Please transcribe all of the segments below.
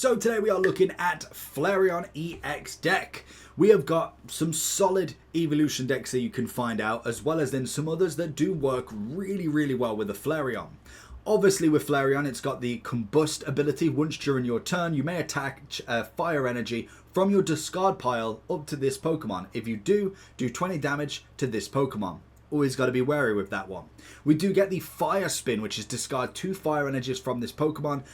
So today we are looking at Flareon EX deck. We have got some solid evolution decks that you can find out, as well as then some others that do work really well with the Flareon. Obviously with Flareon, it's got the combust ability. Once during your turn, you may attack fire energy from your discard pile up to this Pokemon. If you do 20 damage to this Pokemon. Always got to be wary with that one. We do get the Fire Spin, which is discard 2 fire energies from this Pokemon.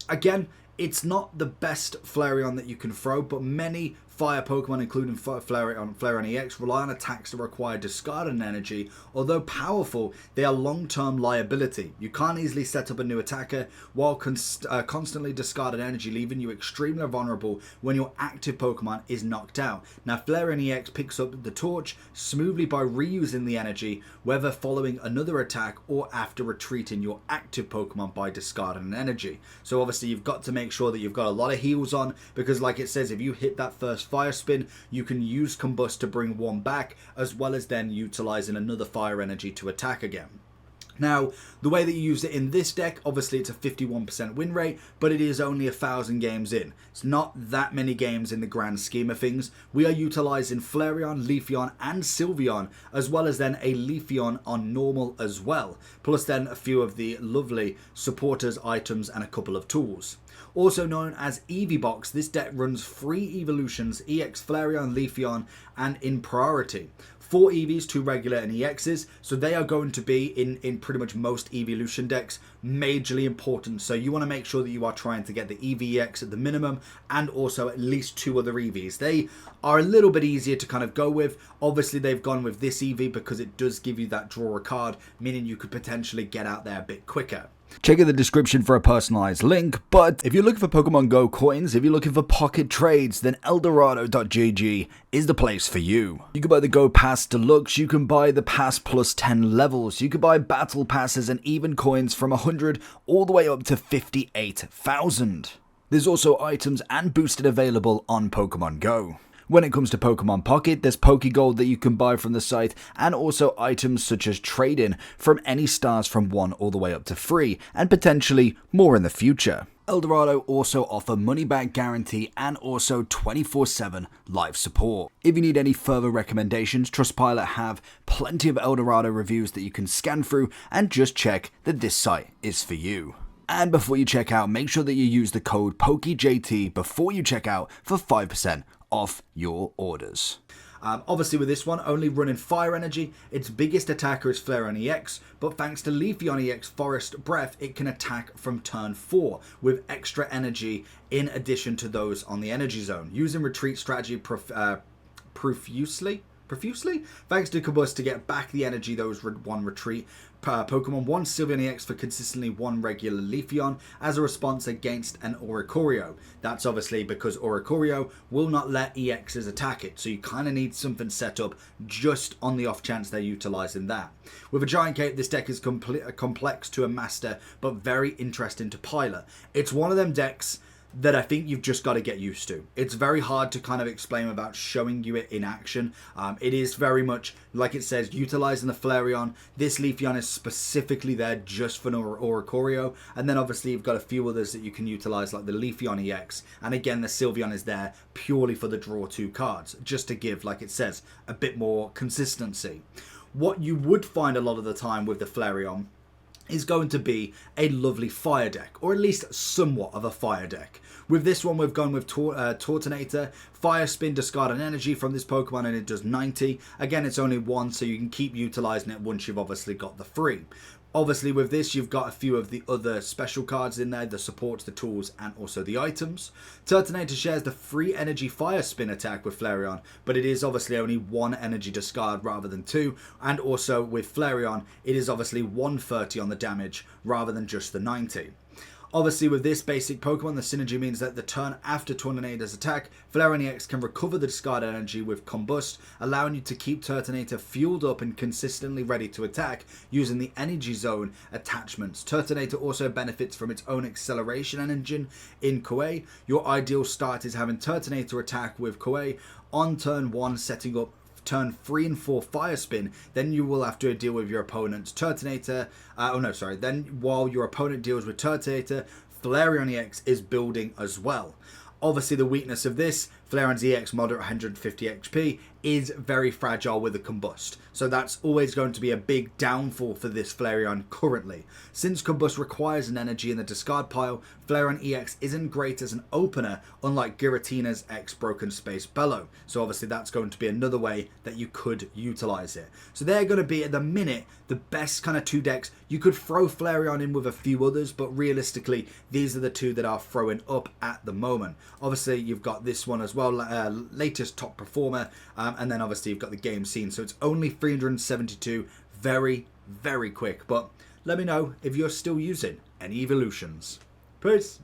Again, it's not the best Flareon that you can throw, but many fire Pokemon, including Flareon EX, rely on attacks that require discarded energy. Although powerful, they are long-term liability. You can't easily set up a new attacker while constantly discarded energy, leaving you extremely vulnerable when your active Pokemon is knocked out. Now, Flareon EX picks up the torch smoothly by reusing the energy, whether following another attack or after retreating your active Pokemon by discarding an energy. So obviously you've got to make sure that you've got a lot of heals on, because like it says, if you hit that first fire spin, you can use combust to bring one back, as well as then utilizing another fire energy to attack again. Now, the way that you use it in this deck, obviously it's a 51% win rate, but it is only 1,000 games in. It's not that many games in the grand scheme of things. We are utilizing Flareon, Leafeon, and Sylveon, as well as then a Leafeon on normal as well. Plus then a few of the lovely supporters, items, and a couple of tools. Also known as Eevee Box, this deck runs 3 evolutions, EX Flareon, Leafeon, and in priority. 4 EVs, 2 regular and EXs, so they are going to be in pretty much most evolution decks majorly important. So you want to make sure that you are trying to get the EVX at the minimum, and also at least 2 other EVs. They are a little bit easier to kind of go with. Obviously they've gone with this EV because it does give you that draw a card, meaning you could potentially get out there a bit quicker. Check in the description for a personalized link, but if you're looking for Pokemon Go coins, if you're looking for pocket trades, then Eldorado.gg is the place for you. You can buy the Go Pass Deluxe, you can buy the Pass plus 10 levels, you can buy Battle Passes and even coins from 100 all the way up to 58,000. There's also items and boosted available on Pokemon Go. When it comes to Pokemon Pocket, there's Pokegold that you can buy from the site, and also items such as trade-in from any stars from 1 all the way up to 3, and potentially more in the future. Eldorado also offer money back guarantee and also 24/7 live support. If you need any further recommendations, Trustpilot have plenty of Eldorado reviews that you can scan through and just check that this site is for you. And before you check out, make sure that you use the code POKEJT before you check out for 5% off your orders. Obviously with this one, only running fire energy, its biggest attacker is Flareon EX, but thanks to Leafeon EX Forest Breath, it can attack from turn 4 with extra energy in addition to those on the energy zone. Using retreat strategy profusely, thanks to Combust to get back the energy those one retreat. Pokemon 1 Sylveon EX for consistently 1 regular Leafeon as a response against an Oricorio. That's obviously because Oricorio will not let EXs attack it, so you kind of need something set up just on the off chance they're utilizing that. With a Giant Cape, this deck is complex to a master, but very interesting to pilot. It's one of them decks that I think you've just got to get used to. It's very hard to kind of explain without showing you it in action. It is very much, like it says, utilizing the Flareon. This Leafeon is specifically there just for Oricorio. And then obviously you've got a few others that you can utilize, like the Leafeon EX. And again, the Sylveon is there purely for the draw 2 cards, just to give, like it says, a bit more consistency. What you would find a lot of the time with the Flareon is going to be a lovely fire deck, or at least somewhat of a fire deck. With this one, we've gone with Tortonator, Fire Spin, discard an energy from this Pokemon, and it does 90. Again, it's only 1, so you can keep utilizing it once you've obviously got the 3. Obviously with this, you've got a few of the other special cards in there, the supports, the tools, and also the items. Turtonator shares the free energy fire spin attack with Flareon, but it is obviously only 1 energy discard rather than 2. And also with Flareon, it is obviously 130 on the damage rather than just the 90. Obviously with this basic Pokemon, the synergy means that the turn after Tortonator's attack, Flareon EX can recover the discarded energy with Combust, allowing you to keep Turtonator fueled up and consistently ready to attack using the Energy Zone attachments. Turtonator also benefits from its own acceleration engine in Koei. Your ideal start is having Turtonator attack with Koei on turn 1, setting up turn 3 and 4 Fire Spin, then you will have to deal with your opponent's Turtonator. Then while your opponent deals with Turtonator, Flareon EX is building as well. Obviously, the weakness of this, Flareon's EX mod at 150 HP, is very fragile with a combust. So that's always going to be a big downfall for this Flareon currently. Since combust requires an energy in the discard pile, Flareon EX isn't great as an opener, unlike Giratina's X Broken Space Bellow. So obviously that's going to be another way that you could utilize it. So they're going to be, at the minute, the best kind of two decks. You could throw Flareon in with a few others, but realistically, these are the two that are throwing up at the moment. Obviously, you've got this one as well, latest top performer, and then obviously you've got the game scene. So it's only 372, very, very quick. But let me know if you're still using any evolutions. Peace.